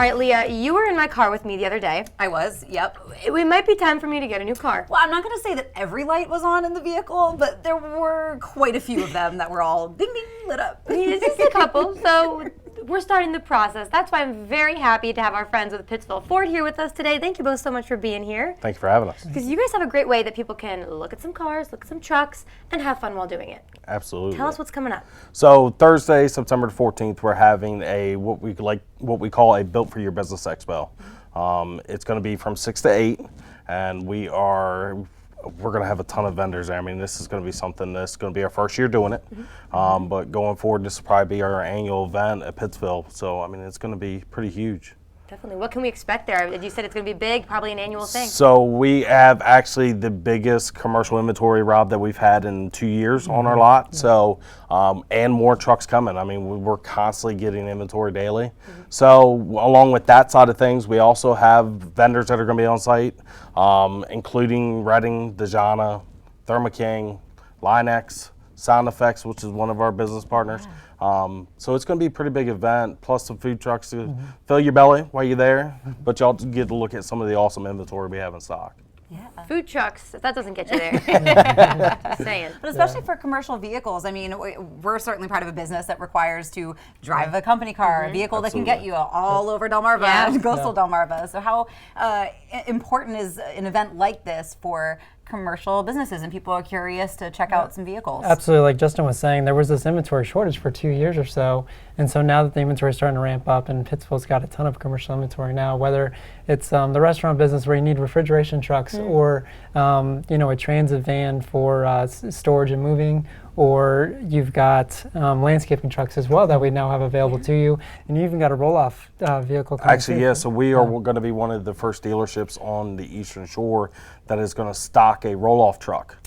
right, Leah, you were in my car with me the other day. I was, yep. It might be time for me to get a new car. Well, I'm not going to say that every light was on in the vehicle, but there were quite a few of them that were all ding ding lit up. I mean, it's just a couple, so we're starting the process. That's why I'm very happy to have our friends with Pittsville Ford here with us today. Thank you both so much for being here. Thank you for having us. Because you guys have a great way that people can look at some cars, look at some trucks, and have fun while doing it. Absolutely. Tell us what's coming up. So Thursday, September 14th, we're having what we call a Built For Your Business Expo. It's going to be from 6 to 8, and we're going to have a ton of vendors there. I mean, this is going to be something that's going to be our first year doing it, but going forward, this will probably be our annual event at Pittsville. So, I mean, it's going to be pretty huge. Definitely. What can we expect there? You said it's going to be big, probably an annual thing. So we have actually the biggest commercial inventory, Rob, that we've had in 2 years on our lot. So, and more trucks coming. I mean, we're constantly getting inventory daily. So along with that side of things, we also have vendors that are going to be on site, including Redding, Dejana, Thermo King, Linex, Sound Effects, which is one of our business partners. So it's going to be a pretty big event, plus some food trucks to fill your belly while you're there, but y'all get to look at some of the awesome inventory we have in stock. Yeah. Food trucks, if that doesn't get you there. Just saying. But especially for commercial vehicles, I mean, we're certainly part of a business that requires to drive a company car, a vehicle that can get you all over Delmarva and coastal Delmarva. So how important is an event like this for commercial businesses and people are curious to check out some vehicles? Absolutely. Like Justin was saying, there was this inventory shortage for 2 years or so. And so now that the inventory is starting to ramp up and Pittsville's got a ton of commercial inventory now, whether it's the restaurant business where you need refrigeration trucks or, a transit van for storage and moving, or you've got landscaping trucks as well that we now have available to you. And you even got a roll-off vehicle coming Actually, yeah, so we are going to be one of the first dealerships on the Eastern Shore that is going to stock a roll-off truck.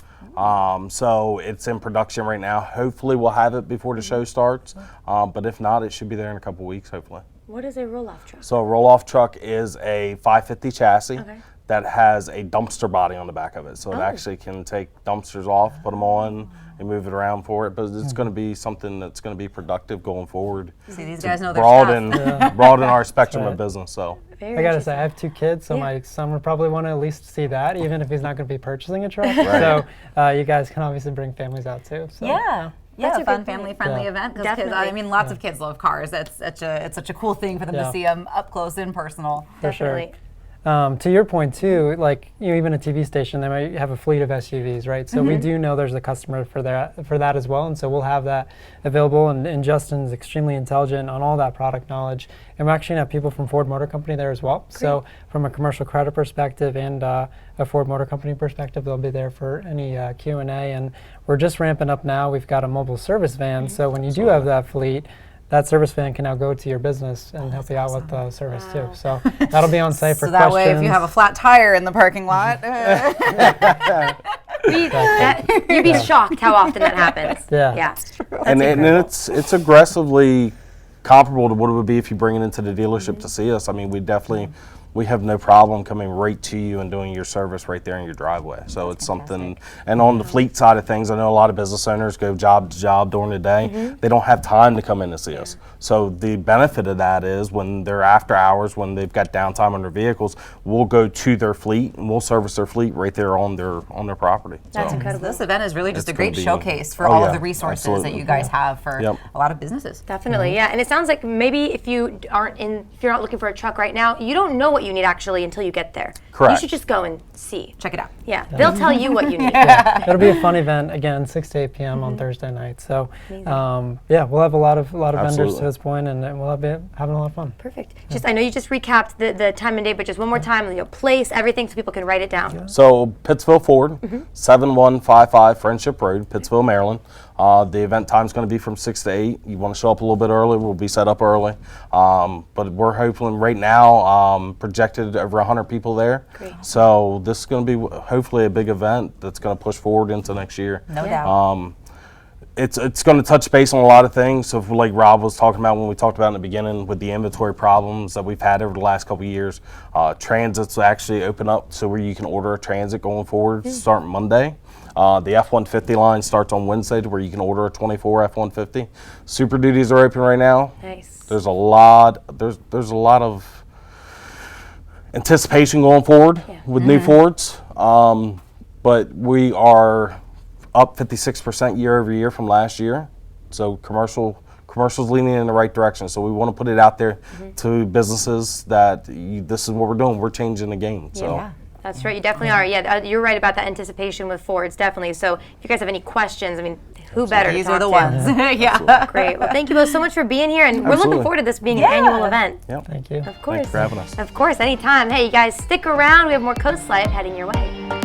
So it's in production right now. Hopefully we'll have it before the show starts, but if not, it should be there in a couple weeks, hopefully. What is a roll-off truck? So a roll-off truck is a 550 chassis that has a dumpster body on the back of it. So it actually can take dumpsters off, put them on, and move it around for it. But it's going to be something that's going to be productive going forward. See, these guys know their stuff. Broaden our spectrum of business. So I gotta say, I have 2 kids, so my son would probably want to at least see that, even if he's not going to be purchasing a truck. So you guys can obviously bring families out too. So. Yeah. Yeah, That's a fun family-friendly event. Because kids, I mean, lots of kids love cars. It's such a cool thing for them to see them up close and personal. For sure. To your point too, like even a TV station, they might have a fleet of SUVs, right? So we do know there's a customer for that as well, and so we'll have that available. And Justin's extremely intelligent on all that product knowledge, and we're actually gonna have people from Ford Motor Company there as well. Great. So from a commercial credit perspective and a Ford Motor Company perspective, they'll be there for any Q&A. And we're just ramping up now. We've got a mobile service van, so when you do have that fleet, that service van can now go to your business and help you out with the service too. So that'll be on site for questions. So that way, if you have a flat tire in the parking lot, you'd be shocked how often that happens. Yeah. And it's aggressively comparable to what it would be if you bring it into the dealership to see us. I mean, we have no problem coming right to you and doing your service right there in your driveway. So it's something, and on the fleet side of things, I know a lot of business owners go job to job during the day. They don't have time to come in to see us. So the benefit of that is when they're after hours, when they've got downtime on their vehicles, we'll go to their fleet and we'll service their fleet right there on their property. That's incredible. This event is really just a great showcase for all of the resources that you guys have for a lot of businesses. Definitely, yeah. And it sounds like maybe if you're not looking for a truck right now, you don't know what you need actually until you get there. Correct. You should just go and see. Check it out. Yeah, they'll tell you what you need. It'll be a fun event again, 6 to 8 p.m. on Thursday night. So we'll have a lot of vendors to this point, and we'll be having a lot of fun. Perfect. Just I know you just recapped the time and date, but just one more time, place, everything, so people can write it down. So Pittsville Ford, 7155 Friendship Road, Pittsville, Maryland. The event time is going to be from 6 to 8. You want to show up a little bit early, we'll be set up early. But we're hoping right now, projected over 100 people there. Great. So this is going to be hopefully a big event that's going to push forward into next year. No doubt. It's going to touch base on a lot of things. So like Rob was talking about when we talked about in the beginning with the inventory problems that we've had over the last couple of years, transits will actually open up so where you can order a transit going forward starting Monday. The F-150 line starts on Wednesday to where you can order a 24 F-150. Super Duties are open right now. Nice. There's a lot of anticipation going forward with new Fords. But we are up 56% year over year from last year. So commercial's leaning in the right direction. So we want to put it out there to businesses that this is what we're doing. We're changing the game. So. Yeah. That's right. You definitely are. Yeah, you're right about that anticipation with Fords, definitely. So if you guys have any questions, I mean, who better to These talk are the to? ones. Yeah. Great. Well, thank you both so much for being here, and we're looking Absolutely. forward to this being an annual event. Yep. Thank you. Of course. Thanks for having us. Of course, anytime. Hey, you guys, stick around. We have more Coast Life heading your way.